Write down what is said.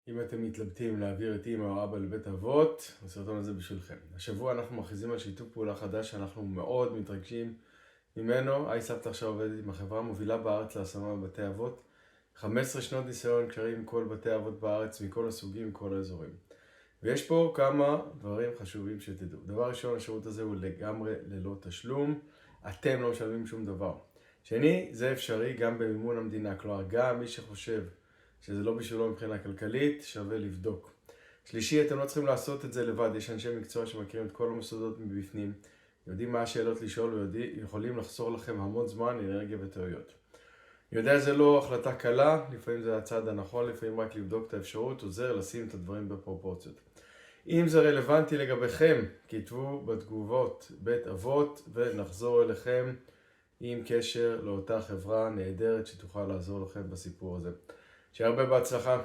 אם אתם מתלבטים להעביר את אמא או אבא לבית אבות, הסרטון הזה בשבילכם. השבוע אנחנו מכריזים על שיתוף פעולה חדש שאנחנו מאוד מתרגשים ממנו. iSabta עכשיו עובדת עם החברה המובילה בארץ להשמה בבתי אבות. 15 שנות ניסיון, קשרים עם כל בתי אבות בארץ, מכל הסוגים, מכל האזורים. ויש פה כמה דברים חשובים שתדעו. דבר ראשון, השירות הזה הוא לגמרי ללא תשלום. אתם לא משלמים שום דבר. שני, זה אפשרי גם במימון המדינה. כלומר, גם מי שחושב שזה לא בשבילו מבחינה כלכלית, שווה לבדוק. שלישי, אתם לא צריכים לעשות את זה לבד. יש אנשי מקצוע שמכירים את כל המוסדות מבפנים, יודעים מה השאלות לשאול ויכולים לחסור לכם המון זמן, אנרגיה וטעויות. יודע זה לא החלטה קלה, לפעמים זה הצעד הנכון, לפעמים רק לבדוק את האפשרות, עוזר לשים את הדברים בפרופורציות. אם זה רלוונטי לגביכם, כתבו בתגובות בית אבות ונחזור אליכם עם קשר לאותה חברה נהדרת שתוכל לעזור לכם בסיפור הזה. שהרבה בהצלחה.